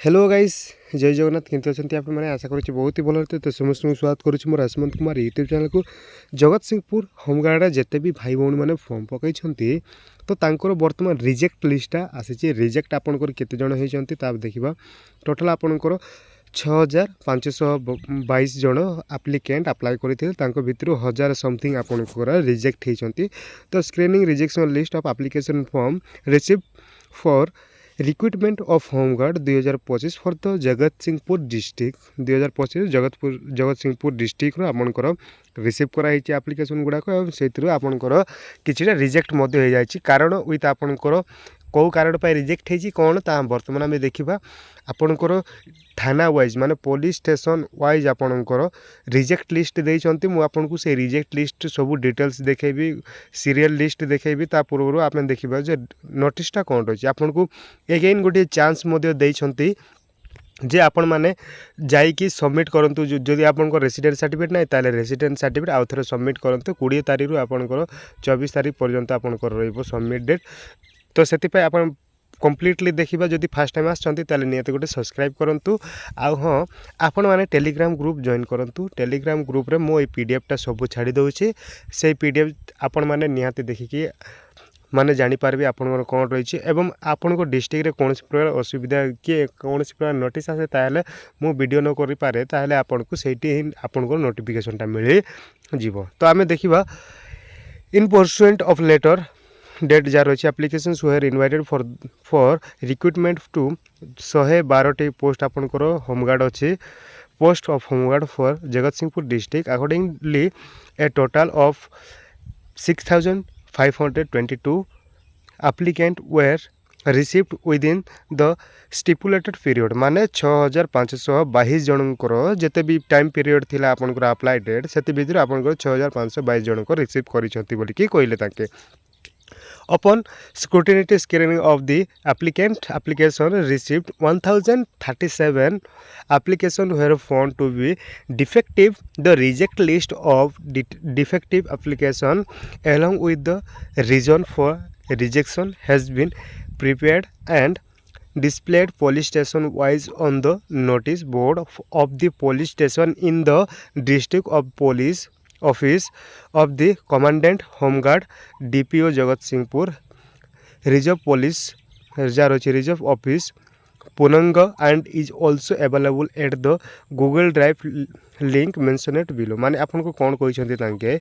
Hello guys जय जगन्नाथ केमती अच्छा आप आशा करुँच बहुत ही भल तो समस्त स्वागत करुँच मोर हेमंत कुमार यूट्यूब चैनल को जगतसिंहपुर होमगार्ड जिते भी भाई भौणी मैंने फॉर्म पकई तो तांकर बर्तमान रिजेक्ट लिस्टा आसी रिजेक्ट आपंकर केते जण होती देखा टोटाल आपंकर 6522 जन आप्लिकेंट अप्लाई करते भितर 1000 समथिंग आपंकर रिजेक्ट होती तो screening rejection list of application form receive for recruitment of home guard 2025 for the Jagatsinghpur district 2025 Jagatsinghpur district आपंकर रिसीव कराई एप्लिकेशन गुड़ाक से आपंकर किसी रिजेक्ट हो जाए कारण विथ आपंकर कौ कारण पर रिजेक्ट होती कौन ता बर्तमान आम देखा आपणकर थाना वाइज माने पुलिस स्टेशन वाइज आपणकर रिजेक्ट लिस्ट देइछंती मु आपनको से रिजेक्ट लिस्ट सब डिटेल्स देखेबी सीरियल लिस्ट देखेबी ता पूर्व आप देखा जे नोटिसटा कौन रही आपको एगेन गोटे चांस देइछंती जे आपण माने जाइकी सबमिट करंतु जदि आपन रेसिडेंट सर्टिफिकेट ना ताले रेसिडेंट सर्टिफिकेट आउ थे सबमिट करंतु 20 तारीख रु आपनकर 24 तारीख पर्यंत आपनकर रहइबो सबमिट डेट तो से आप कम्प्लीटली देखा जदि फास्ट टाइम आसते निहत गोटे सब्सक्राइब करूँ आउ हाँ आपण मैंने टेलीग्राम ग्रुप जॉइन करूँ टेलीग्राम ग्रुप रे मो पीडीएफ सब छाड़ी दूसरी से पीडीएफ आपण मैंने निहाती देखिकी माने जानीपारे आपंकर कौन रही एवं आपण डिस्ट्रिक्ट रे कौन प्रकार असुविधा किए कौन प्रकार नोटिस आसे ताहले मु वीडियो न करि पारे ताहले आपनको सेठी आपनको नोटिफिकेशनटा मिली जीवो तो आमे देखिबा in pursuant of letter date जार रही application were invited for recruitment to 112 post आपंकर होमगार्ड अच्छी post of home guard for Jagatsinghpur district accordingly a total of 6522 applicant were received within the stipulated period माने 6522 जनकर जिते भी टाइम पीरियड थिला आपनकर apply date से भितर आपनकर 6522 जनकर रिसीव करिसंती बोली कि कहले ताके Upon scrutiny screening of the applicant application received 1037 applications were found to be defective. The reject list of defective application along with the reason for rejection has been prepared and displayed police station wise on the notice board of the police station in the district of police office of the commandant homeguard DPO Jagatsinghpur reserve police reserve office Punanga and is also available at the Google Drive link mentioned below माने आपन को कौन कहते तांके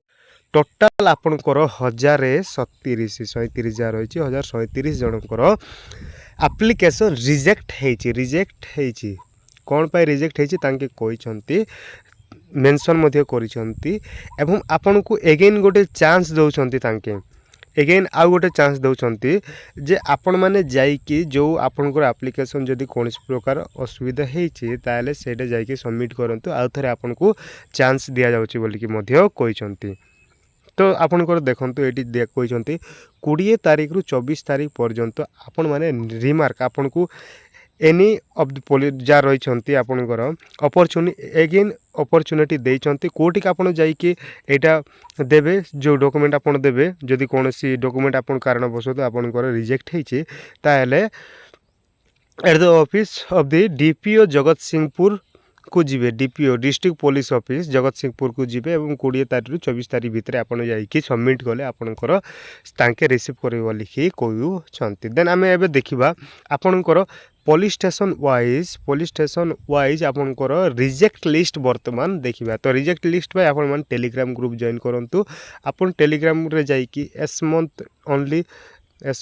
total आपनकर 1037 jar रही 1037 जनकर application reject होती कौन पाई reject होती तांके कहते मेंशन मध्य करिसंती एवं आपन को एगेन गोटे चांस दउछंती तांके एगेन आउ गोटे चांस दउछंती जे आपण माने जाईकी जो आपनकर एप्लिकेशन जदि कोनोसी प्रकार असुविधा हेछि ताले सेटा जाईकी सबमिट करंतु आउ थरे आपन को चांस दिया जाउछि बोली कि मध्य कहिसंती तो आपनकर देखंतु एटी कहिसंती 20 तारीख रु 24 तारीख पर्यंत आपण माने रिमार्क आपन को any of the police jar रही आपणकर अपॉर्चुनिटी देइछंती कोटिक आपण जाइकी एटा देबे जो डॉक्यूमेंट आपण देबे जदि कोनोसी डॉक्यूमेंट आपण कारणवशत आपणकर रिजेक्ट हेछि ताले at the office of the DPO Jagatsinghpur को जीवे DPO district police office Jagatsinghpur को जीवे और 20 तारीख रु 24 तारीख भितर आपन जाइकी सबमिट कले आपनकर तांके रिसीव करबे बोली कि कहउछंती देन आमे एबे देखिबा आपनकर पुलिस स्टेशन वाइज आपनकर रिजेक्ट लिस्ट वर्तमान देखिबा तो रिजेक्ट लिस्ट पे आपन मन टेलीग्राम ग्रुप जॉइन करंतु आपन टेलीग्राम रे जाइकी एस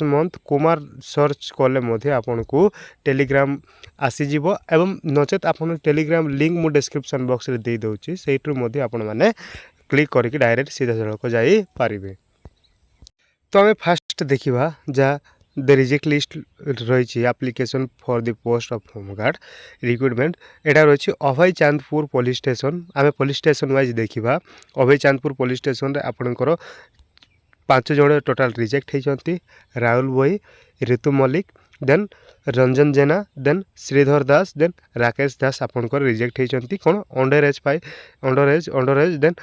मंथ कुमार सर्च कले मध्य आपन को टेलीग्राम आसीजिवो एवं नचेत आपन टेलीग्राम लिंक मु डिस्क्रिप्शन बॉक्स रे दे दउची सेइट्रु मध्य आपन माने क्लिक करके डायरेक्ट सीधा सड़क जाई पारिबे तो हमें फास्ट देखिबा जा द रिजेक्ट लिस्ट रही application for the post of home guard recruitment एटा रही अभय चांदपुर पुलिस स्टेशन आम पुलिस स्टेशन वाइज देखा अभय चांदपुर पुलिस स्टेशन रे आपनकर 5 जण टोटाल रिजेक्ट होती Rahul Boi Ritu Mallik then Ranjan Jena then Sridhar Das then Rakesh Das आपनकर रिजेक्ट होती कौन under age then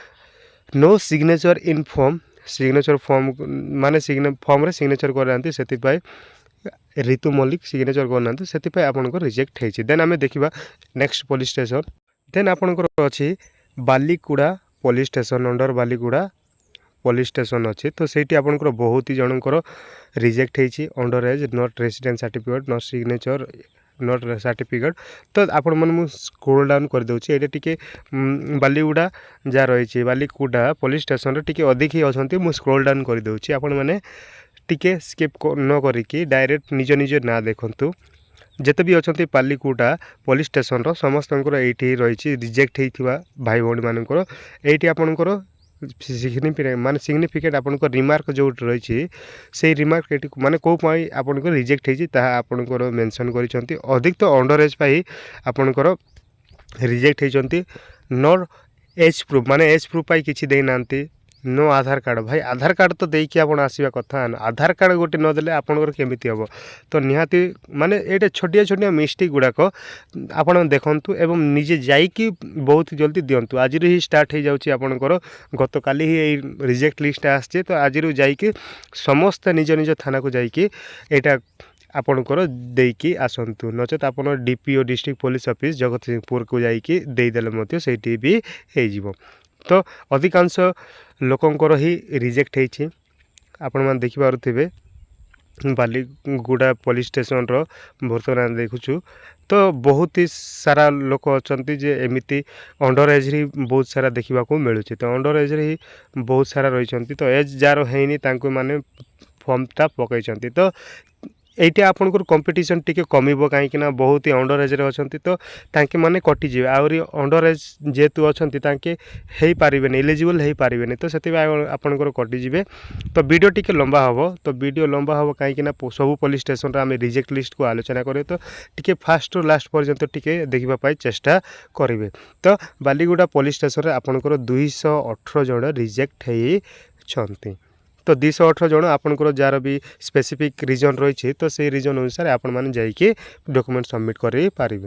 no signature in form signature form माने फॉर्म रे सिग्नेचर कराती से ऋतु मल्लिक सिग्नेचर करना से आपंकर रिजेक्ट होती। देन आम देखा नेक्स्ट पुलिस स्टेशन। देन आपंकर अच्छी Balikuda police station under Balikuda police station अच्छी। तो सही आपंकर बहुत ही जनकर रिजेक्ट होती under age not resident certificate not signature not certificate. तो आपण मैंने स्क्रोल डाउन कर दूसरी ये टी बालीगुड़ा जहाँ रही बालीकुड़ा पुलिस स्टेशन टी अधिक ही अच्छा मुझे स्क्रोल डाउन कर दूसरी आपण मैंने टिके स्किप न करिकी डायरेक्ट निज निज ना देखंतु जिते भी अच्छा बालीकुड़ा पुलिस स्टेशन समस्त ये रही रिजेक्ट होता भाई भौणी मानकर ये आपंकर माने सिग्निफिकेट आपंकर रिमार्क जो रही से रिमार्क ये माने कौ आपंकर रिजेक्ट होती आपंकर मेंशन कर अधिक तो अंडर एज पाई आपंकर रिजेक्ट होती। नॉट एज प्रूफ माने एज प्रूफ पाई किसी देना नो आधार कार्ड भाई आधार कार्ड तो देकी आप आसवा कथा आधार कार्ड गोटे नदेले आपंकर केमी हम तो निहाती माने ये छोटिया छोटिया मिस्टेक गुड़ाक आप देखु एवं निजे जाइकी बहुत जल्दी दिंतु आज ही स्टार्ट हो जाऊँगी आपंकर गत काली ही रिजेक्ट लिस्ट आसचे। तो आज जाइकी समस्त निज निज थाना को जाइकी एटा आपणकर देकी आसतु नचेत आप डीपीओ डिस्ट्रिक्ट पुलिस ऑफिस जगत सिंहपुर को जाइकी देदेले से भी हो। तो अधिकांश लोकंकर ही रिजेक्ट होती आपण मैंने देखिपे बालीगुड़ा पुलिस स्टेशन बर्तमान देखुचु। तो बहुत ही सारा लोक अच्छा जे एमती अंडर एज ही बहुत सारा देखा मिलूँ। तो अंडर एज ही बहुत सारा रही तो एज जार है माने फॉर्मटा पकई। तो ये आपंकर कंपटीशन टी कम कहीं बहुत ही अंडर एज अच्छा तो तांके माने कटिजे आहरी अंडर एज जेहेतु अच्छा हो पारे इलिजिबल हो पारे तो से आपंकर कटिजे। तो वीडियो टी लंबा हम तो वीडियो लंबा हम कहीं सब पुलिस स्टेशन आम रिजेक्ट लिस्ट को आलोचना करें तो टी फास्ट लास्ट पर्यंत टी देखापी चेष्टा करेंगे। तो बालीगुड़ा पुलिस स्टेशन आपंकर 218 जन रिजेक्ट होती। तो 218 जन आपंकर जार भी स्पेसिफिक रीजन रही तो से रीजन अनुसार आपण मैंने जाइए डॉक्यूमेंट सबमिट करें पारे।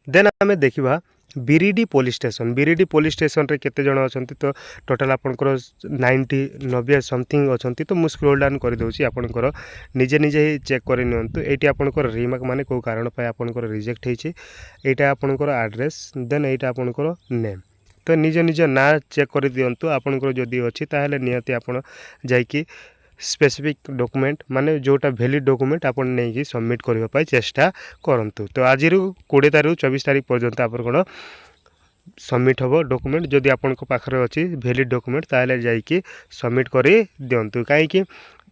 देन आम देखा बिरिडी पुलिस स्टेशन रे केते जन अच्छा तो टोटाल आपंकर 90 समथिंग अच्छा। तो मुझे स्क्रोल डाउन कर दूसरी आपंकर निजे निजे ही चेक कर नियंतु ये आपंकर रिमार्क माने को कारण पाई आपंकर रिजेक्ट होती यहाँ आपंकर एड्रेस देन यहाँ आपंकर नेम। तो निज निज ना चेक कर दिंतु आपंकर जदि अच्छी ताहले नियति आपन जाइकी स्पेसिफिक डॉक्यूमेंट माने जोटा वैलिड डॉक्यूमेंट आपन नहीं सबमिट करबा पाई चेष्टा करंतु। तो आज 20 तारीख 24 तारीख पर्यंत आपन सबमिट हम डॉक्यूमेंट जदि आपन पाखरे अच्छी वैलिड डॉक्यूमेंट ताहले जाइकी सबमिट कर दिंतु कहीं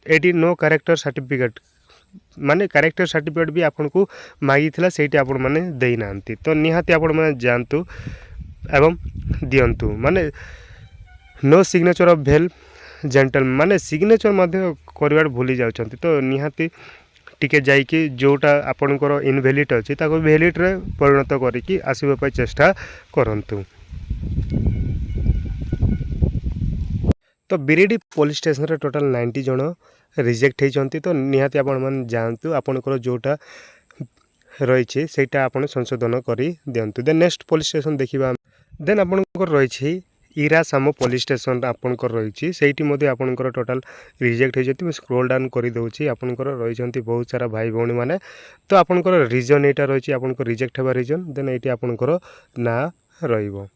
ये नो कैरेक्टर सर्टिफिकेट माने कैरेक्टर सर्टिफिकेट भी आपन को मागी से आपण मैंने देना। तो निहाती आपण मैंने जानतु एवं दिंतु माने नो सिग्नेचर ऑफ भेल जेंटल माने सिग्नेचर कर भूली जाउछंती। तो निहाती टिके जाइकी जोटा आपनकर इनवैलिड अच्छी ताको वैलिड रे परिणत करिकी आसीबा पई चेष्टा करंतु। तो बिरिडी पुलिस स्टेशन रे टोटल 90 जन रिजेक्ट होती। तो निहाती आपण मन जानतु आपनकर जोटा रही सेटा आपन संशोधन करी दिंतु। देन नेक्स्ट पुलिस स्टेशन देखिबा। देन आपनकर रही इरासामो पुलिस स्टेशन आपनकर रही से आपनकर टोटाल रिजेक्ट होती। स्क्रोल डाउन कर दूसरी आपनकर रही बहुत सारा भाई भौणी मैंने। तो आपनकर रीजन यहाँ रही आपनकर रिजेक्ट होगा रीजन देन ये आपनकर ना रहिबो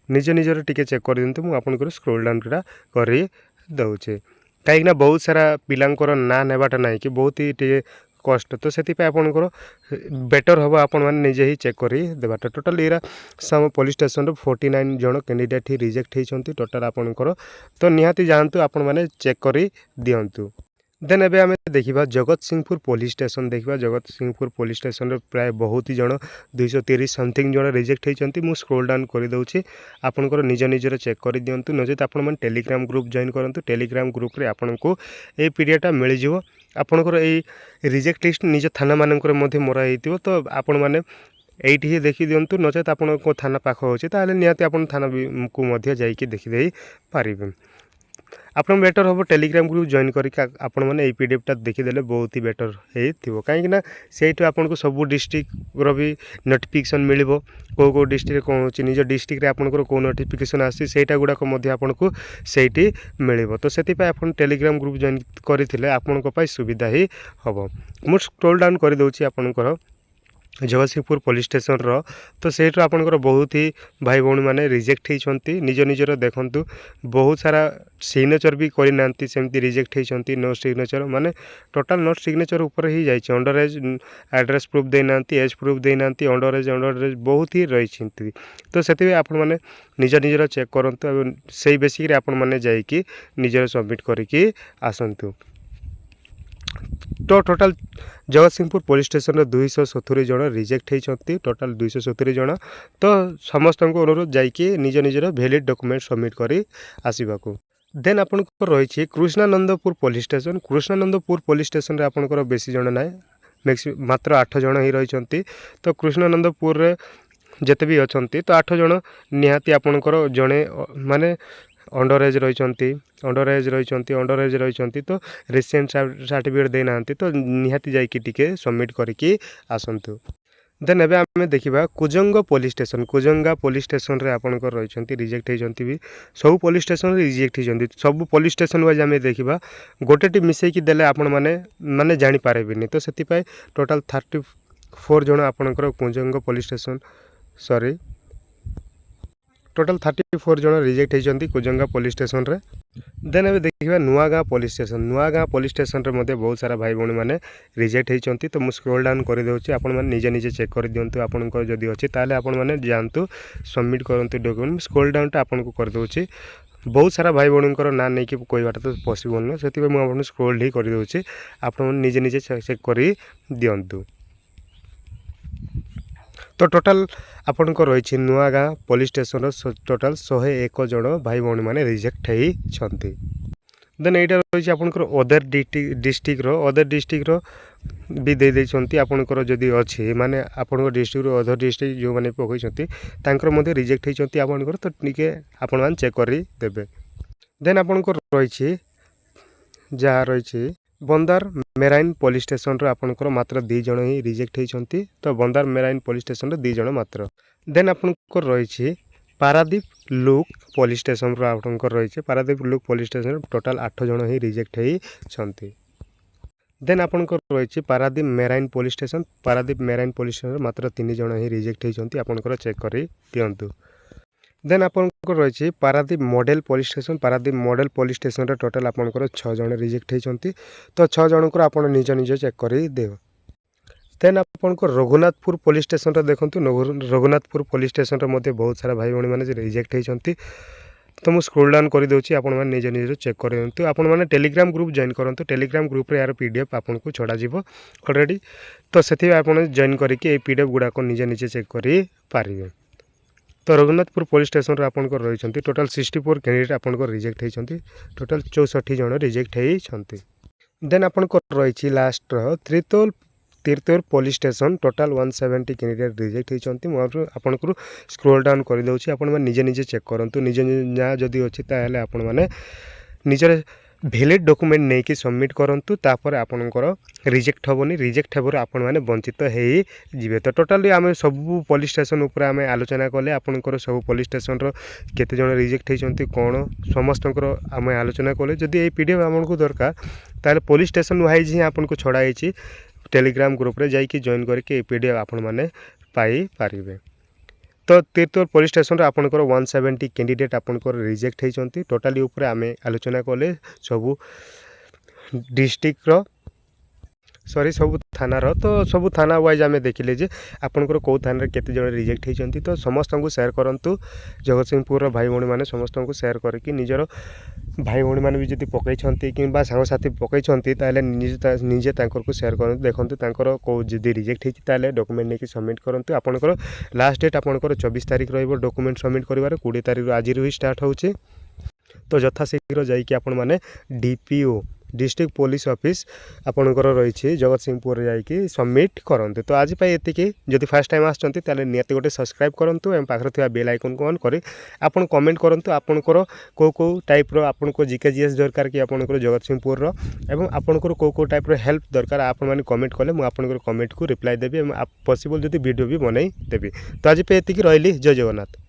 निज निजर टिके चेक कर दिंतु। मुझे आपनकर स्क्रोल डाउन कर दूचे कहीं बहुत सारा पिलांकर ना नेबाटा ना कि बहुत ही टे कष्ट। तो से आपंकर बेटर हम आपण मैंने निजे ही चेक कर देवाटा। टोटाल इरा साम पुलिस स्टेशन 49 जन कैंडिडेट ही रिजेक्ट होती टोटाल आपंकर। तो निहाती जानतु आपण मैंने चेक कर दिंतु। देन एबे आम देखा जगत सिंहपुर पुलिस स्टेशन देखा। जगत सिंहपुर पुलिस स्टेशन प्राय बहुत ही जन 230 समथिंग जन रिजेक्ट होती। मुझे स्क्रोल डाउन कर दूसरी आपंकर निज निजर चेक कर दिंतु नचेत आप टेलीग्राम ग्रुप जॉइन करूँ। टेलीग्राम ग्रुप रे आपन को ये पीडीएफटा मिल जाव आपंकर ये रिजेक्ट लिस्ट निज थाना मानकर मरा हो। तो आपण मैंने एटी ही देखी दिंतु नचेत आप थाना पाख अच्छे ताहले निहाती आप थाना को देखीदे पारे। ଆପଣ ବେଟର୍ ହେବ ଟେଲିଗ୍ରାମ ଗ୍ରୁପ୍ ଜଏନ୍ କରିକି ଆପଣମାନେ ଏଇ PDFଟା ଦେଖିଦେଲେ ବହୁତ ହି ବେଟର୍ ହେଇଥିବ। କାହିଁକିନା ସେଇଠୁ ଆପଣଙ୍କୁ ସବୁ ଡିଷ୍ଟ୍ରିକ୍ଟର ବି ନୋଟିଫିକେସନ୍ ମିଳିବ, କେଉଁ ଡିଷ୍ଟ୍ରିକ୍ଟରେ କ'ଣ ହେଉଛି, ନିଜ ଡିଷ୍ଟ୍ରିକ୍ଟରେ ଆପଣଙ୍କର କେଉଁ ନୋଟିଫିକେସନ୍ ଆସୁଛି ସେଇଟା ଗୁଡ଼ାକ ମଧ୍ୟ ଆପଣଙ୍କୁ ସେଇଠି ମିଳିବ। ତ ସେଥିପାଇଁ ଆପଣ ଟେଲିଗ୍ରାମ ଗ୍ରୁପ୍ ଜଏନ୍ କରିଥିଲେ ଆପଣଙ୍କ ପାଇଁ ସୁବିଧା ହିଁ ହେବ। ମୁଁ ସ୍କ୍ରୋଲ୍ ଡାଉନ୍ କରିଦେଉଛି ଆପଣଙ୍କର ଜଗତସିଂହପୁର ପୋଲିସ୍ ଷ୍ଟେସନର। ତ ସେଇଠୁ ଆପଣଙ୍କର ବହୁତ ହି ଭାଇ ଭଉଣୀମାନେ ରିଜେକ୍ଟ ହେଇଛନ୍ତି। ନିଜର ଦେଖନ୍ତୁ ବହୁତ ସାରା ସିଗ୍ନେଚର୍ ବି କରିନାହାନ୍ତି, ସେମିତି ରିଜେକ୍ଟ ହେଇଛନ୍ତି। ନୋ ସିଗ୍ନେଚର୍ ମାନେ ଟୋଟାଲ୍ ନୋ ସିଗ୍ନେଚର୍ ଉପରେ ହିଁ ଯାଇଛି। ଅଣ୍ଡର ଏଜ୍ ଆଡ୍ରେସ୍ ପ୍ରୁଫ୍ ଦେଇନାହାନ୍ତି, ଏଜ୍ ପ୍ରୁଫ୍ ଦେଇନାହାନ୍ତି, ଅଣ୍ଡର ଏଜ୍ ବହୁତ ହି ରହିଛନ୍ତି। ତ ସେଥିପାଇଁ ଆପଣମାନେ ନିଜର ଚେକ୍ କରନ୍ତୁ ଏବଂ ସେଇ ବେସିକ୍ରେ ଆପଣମାନେ ଯାଇକି ନିଜର ସବମିଟ୍ କରିକି ଆସନ୍ତୁ। ତ ଟୋଟାଲ୍ ଜଗତସିଂହପୁର ପୋଲିସ୍ ଷ୍ଟେସନରେ 270 ଜଣ ରିଜେକ୍ଟ ହେଇଛନ୍ତି, ଟୋଟାଲ୍ 270 ଜଣ। ତ ସମସ୍ତଙ୍କୁ ଅନୁରୋଧ ଯାଇକି ନିଜର ଭ୍ୟାଲିଡ୍ ଡକ୍ୟୁମେଣ୍ଟ ସବମିଟ୍ କରି ଆସିବାକୁ। ଦେନ୍ ଆପଣଙ୍କର ରହିଛି Krishnanandapur police station. Krishnanandapur police ଷ୍ଟେସନରେ ଆପଣଙ୍କର ବେଶୀ ଜଣ ନାହିଁ, ମାତ୍ର 8 ଜଣ ହିଁ ରହିଛନ୍ତି। ତ କୃଷ୍ଣାନନ୍ଦପୁରରେ ଯେତେ ବି ଅଛନ୍ତି ତ 8 ଜଣ ନିହାତି ଆପଣଙ୍କର ଜଣେ ମାନେ ଅଣ୍ଡର ଏଜ୍ ରହିଛନ୍ତି ତ ରିସେଣ୍ଟ ସାର୍ଟିଫିକେଟ୍ ଦେଇନାହାନ୍ତି, ତ ନିହାତି ଯାଇକି ଟିକେ ସବମିଟ୍ କରିକି ଆସନ୍ତୁ। ଦେନ୍ ଏବେ ଆମେ ଦେଖିବା କୁଜଙ୍ଗ ପୋଲିସ୍ ଷ୍ଟେସନ। କୁଜଙ୍ଗା ପୋଲିସ୍ ଷ୍ଟେସନରେ ଆପଣଙ୍କର ରହିଛନ୍ତି ରିଜେକ୍ଟ ହେଇଛନ୍ତି ବି, ସବୁ ପୋଲିସ୍ ଷ୍ଟେସନରେ ରିଜେକ୍ଟ ହେଇଛନ୍ତି। ସବୁ ପୋଲିସ୍ ଷ୍ଟେସନ ୱାଇଜ୍ ଆମେ ଦେଖିବା, ଗୋଟେଟି ମିଶାଇକି ଦେଲେ ଆପଣମାନେ ଜାଣିପାରିବେନି। ତ ସେଥିପାଇଁ ଟୋଟାଲ୍ 34 ଜଣ ଆପଣଙ୍କର କୁଜଙ୍ଗ ପୋଲିସ୍ ଷ୍ଟେସନ ଟୋଟାଲ୍ 34 ଜଣ ରିଜେକ୍ଟ ହେଇଛନ୍ତି କୁଜଙ୍ଗା ପୋଲିସ୍ ଷ୍ଟେସନରେ। ଦେନ୍ ଏବେ ଦେଖିବା Nuagaon police station. Nuagaon police ଷ୍ଟେସନରେ ମଧ୍ୟ ବହୁତ ସାରା ଭାଇ ଭଉଣୀମାନେ ରିଜେକ୍ଟ ହେଇଛନ୍ତି। ତ ମୁଁ ସ୍କ୍ରୋଲ୍ ଡାଉନ୍ କରିଦେଉଛି, ଆପଣମାନେ ନିଜେ ଚେକ୍ କରିଦିଅନ୍ତୁ। ଆପଣଙ୍କର ଯଦି ଅଛି ତାହେଲେ ଆପଣମାନେ ଯାଆନ୍ତୁ, ସବମିଟ୍ କରନ୍ତୁ ଡକ୍ୟୁମେଣ୍ଟ। ମୁଁ ସ୍କ୍ରୋଲ୍ ଡାଉନ୍ଟା ଆପଣଙ୍କୁ କରିଦେଉଛି। ବହୁତ ସାରା ଭାଇ ଭଉଣୀଙ୍କର ନାଁ ନେଇକି କହିବାଟା ତ ପସିବଲ୍ ନୁହେଁ, ସେଥିପାଇଁ ମୁଁ ଆପଣଙ୍କୁ ସ୍କ୍ରୋଲ୍ ହିଁ କରିଦେଉଛି। ଆପଣମାନେ ନିଜେ ଚେକ୍ କରି ଦିଅନ୍ତୁ। ତ ଟୋଟାଲ୍ ଆପଣଙ୍କର ରହିଛି ନୂଆଗାଁ ପୋଲିସ୍ ଷ୍ଟେସନର ଟୋଟାଲ୍ 101 ଜଣ ଭାଇ ଭଉଣୀମାନେ ରିଜେକ୍ଟ ହେଇଛନ୍ତି। ଦେନ୍ ଏଇଟା ରହିଛି ଆପଣଙ୍କର ଅଦର ଡିଷ୍ଟ୍ରିକ୍ଟର ବି ଦେଇଛନ୍ତି। ଆପଣଙ୍କର ଯଦି ଅଛି ମାନେ ଆପଣଙ୍କ ଡିଷ୍ଟ୍ରିକ୍ଟରୁ ଅଦର ଡିଷ୍ଟ୍ରିକ୍ଟ ଯେଉଁମାନେ ପକାଇଛନ୍ତି ତାଙ୍କର ମଧ୍ୟ ରିଜେକ୍ଟ ହେଇଛନ୍ତି ଆପଣଙ୍କର, ତ ଟିକେ ଆପଣମାନେ ଚେକ୍ କରିଦେବେ। ଦେନ୍ ଆପଣଙ୍କର ଯାହା ରହିଛି ବନ୍ଦାର ମେରାଇନ୍ ପୋଲିସ୍ ଷ୍ଟେସନର ଆପଣଙ୍କର ମାତ୍ର 2 ଜଣ ହିଁ ରିଜେକ୍ଟ ହେଇଛନ୍ତି। ତ ବନ୍ଦାର ମେରାଇନ୍ ପୋଲିସ୍ ଷ୍ଟେସନର 2 ଜଣ ମାତ୍ର। ଦେନ୍ ଆପଣଙ୍କର ରହିଛି ପାରାଦୀପ ଲୁକ୍ ପୋଲିସ୍ ଷ୍ଟେସନର ଆପଣଙ୍କର ରହିଛି ପାରାଦୀପ ଲୁକ୍ ପୋଲିସ୍ ଷ୍ଟେସନରେ ଟୋଟାଲ୍ 8 ଜଣ ହିଁ ରିଜେକ୍ଟ ହେଇଛନ୍ତି। ଦେନ୍ ଆପଣଙ୍କର ରହିଛି Paradip marine police station. Paradip marine police ଷ୍ଟେସନରେ ମାତ୍ର 3 ଜଣ ହିଁ ରିଜେକ୍ଟ ହେଇଛନ୍ତି, ଆପଣଙ୍କର ଚେକ୍ କରି ଦିଅନ୍ତୁ। ଦେନ୍ ଆପଣଙ୍କର ରହିଛି Paradip model police station. Paradip model police ଷ୍ଟେସନରେ ଟୋଟାଲ୍ ଆପଣଙ୍କର 6 ଜଣ ରିଜେକ୍ଟ ହେଇଛନ୍ତି। ତ 6 ଜଣଙ୍କର ଆପଣ ନିଜ ଚେକ୍ କରିଦେବେ। ଦେନ୍ ଆପଣଙ୍କର ରଘୁନାଥପୁର ପୋଲିସ୍ ଷ୍ଟେସନରେ ଦେଖନ୍ତୁ, ରଘୁନାଥପୁର ପୋଲିସ୍ ଷ୍ଟେସନରେ ମଧ୍ୟ ବହୁତ ସାରା ଭାଇ ଭଉଣୀମାନେ ରିଜେକ୍ଟ ହେଇଛନ୍ତି। ତ ମୁଁ ସ୍କ୍ରୋଲ୍ ଡାଉନ୍ କରିଦେଉଛି, ଆପଣମାନେ ନିଜର ଚେକ୍ କରିଦିଅନ୍ତୁ। ଆପଣମାନେ ଟେଲିଗ୍ରାମ ଗ୍ରୁପ୍ ଜଏନ୍ କରନ୍ତୁ। ଟେଲିଗ୍ରାମ ଗ୍ରୁପ୍ରେ ଏହାର PDF ଆପଣଙ୍କୁ ଛଡ଼ାଯିବ ଅଲରେଡ଼ି। ତ ସେଥିପାଇଁ ଆପଣ ଜଏନ୍ କରିକି ଏଇ PDF ଗୁଡ଼ାକ ନିଜେ ଚେକ୍ କରିପାରିବେ। ତ ରଘୁନାଥପୁର ପୋଲିସ୍ ଷ୍ଟେସନରେ ଆପଣଙ୍କର ରହିଛନ୍ତି ଟୋଟାଲ୍ 64 କ୍ୟାଣ୍ଡିଡେଟ୍ ଆପଣଙ୍କର ରିଜେକ୍ଟ ହେଇଛନ୍ତି। ଟୋଟାଲ୍ 64 ଜଣ ରିଜେକ୍ଟ ହେଇଛନ୍ତି। ଦେନ୍ ଆପଣଙ୍କର ରହିଛି ଲାଷ୍ଟର Tirtol police station. Total 170 candidate reject ହେଇଛନ୍ତି। ମୁଁ ଆପଣଙ୍କୁ ସ୍କ୍ରୋଲ୍ ଡାଉନ୍ କରିଦେଉଛି, ଆପଣମାନେ ନିଜେ ଚେକ୍ କରନ୍ତୁ। ନିଜ ନାଁ ଯଦି ଅଛି ତାହେଲେ ଆପଣମାନେ ନିଜର ଭ୍ୟାଲିଡ୍ ଡକ୍ୟୁମେଣ୍ଟ ନେଇକି ସବମିଟ୍ କରନ୍ତୁ। ତାପରେ ଆପଣଙ୍କର ରିଜେକ୍ଟ ହେବନି, ରିଜେକ୍ଟ ହେବାରୁ ଆପଣମାନେ ବଞ୍ଚିତ ହେଇଯିବେ। ତ ଟୋଟାଲି ଆମେ ସବୁ ପୋଲିସ୍ ଷ୍ଟେସନ ଉପରେ ଆମେ ଆଲୋଚନା କଲେ, ଆପଣଙ୍କର ସବୁ ପୋଲିସ୍ ଷ୍ଟେସନର କେତେ ଜଣ ରିଜେକ୍ଟ ହେଇଛନ୍ତି କ'ଣ ସମସ୍ତଙ୍କର ଆମେ ଆଲୋଚନା କଲେ। ଯଦି ଏଇ PDF ଆପଣଙ୍କୁ ଦରକାର ତାହେଲେ ପୋଲିସ୍ ଷ୍ଟେସନ ୱାଇଜ୍ ହିଁ ଆପଣଙ୍କୁ ଛଡ଼ା ହେଇଛି। ଟେଲିଗ୍ରାମ ଗ୍ରୁପ୍ରେ ଯାଇକି ଜଏନ୍ କରିକି ଏଇ PDF ଆପଣମାନେ ପାଇପାରିବେ। ତ ତିର୍ତ୍ତୋଲ ପୋଲିସ୍ ଷ୍ଟେସନରେ ଆପଣଙ୍କର 170 କ୍ୟାଣ୍ଡିଡେଟ୍ ଆପଣଙ୍କର ରିଜେକ୍ଟ ହେଇଛନ୍ତି। ଟୋଟାଲି ଉପରେ ଆମେ ଆଲୋଚନା କଲେ ସବୁ ଡିଷ୍ଟ୍ରିକ୍ଟର ସବୁ ଥାନାର। ତ ସବୁ ଥାନା ୱାଇଜ୍ ଆମେ ଦେଖିଲେ ଯେ ଆପଣଙ୍କର କେଉଁ ଥାନାରେ କେତେ ଜଣ ରିଜେକ୍ଟ ହେଇଛନ୍ତି। ତ ସମସ୍ତଙ୍କୁ ସେୟାର କରନ୍ତୁ। ଜଗତସିଂହପୁରର ଭାଇ ଭଉଣୀମାନେ ସମସ୍ତଙ୍କୁ ସେୟାର କରିକି ନିଜର ଭାଇ ଭଉଣୀମାନେ ବି ଯଦି ପକାଇଛନ୍ତି କିମ୍ବା ସାଙ୍ଗସାଥି ପକାଇଛନ୍ତି ତାହେଲେ ନିଜେ ତାଙ୍କରକୁ ସେୟାର କରନ୍ତୁ। ଦେଖନ୍ତୁ ତାଙ୍କର କେଉଁ ଯଦି ରିଜେକ୍ଟ ହେଇଛି ତାହେଲେ ଡକ୍ୟୁମେଣ୍ଟ ନେଇକି ସବମିଟ୍ କରନ୍ତୁ। ଆପଣଙ୍କର ଲାଷ୍ଟ ଡେଟ୍ ଆପଣଙ୍କର 24 ତାରିଖ ରହିବ ଡକ୍ୟୁମେଣ୍ଟ ସବମିଟ୍ କରିବାରେ। 20 ତାରିଖରୁ ଆଜିରୁ ହିଁ ଷ୍ଟାର୍ଟ ହେଉଛି। ତ ଯଥାଶୀଘ୍ର ଯାଇକି ଆପଣମାନେ DPO डिस्ट्रिक्ट पुलिस ऑफिस आपणकर रही जगतसिंहपुर जाकि सबमिट करते। तो आज एतिकी जदि फास्ट टाइम आसछन्ती ताले नियति गोटे सब्सक्राइब करंतु एवं पाखरे थिबा बेल आइकन को ऑन करी आपन कमेंट करंतु आपणकर को टाइप रो आपनको जीके जीएस दरकार कि आपणकर जगतसिंहपुर रो एवं आपणकर को टाइप रो हेल्प दरकार आपण माने कमेंट कले मु आपणकर कमेंट को रिप्लाई देबी एवं पॉसिबल जदि वीडियो भी बनै देबी। तो आज एतिकी रहली। जय जगन्नाथ।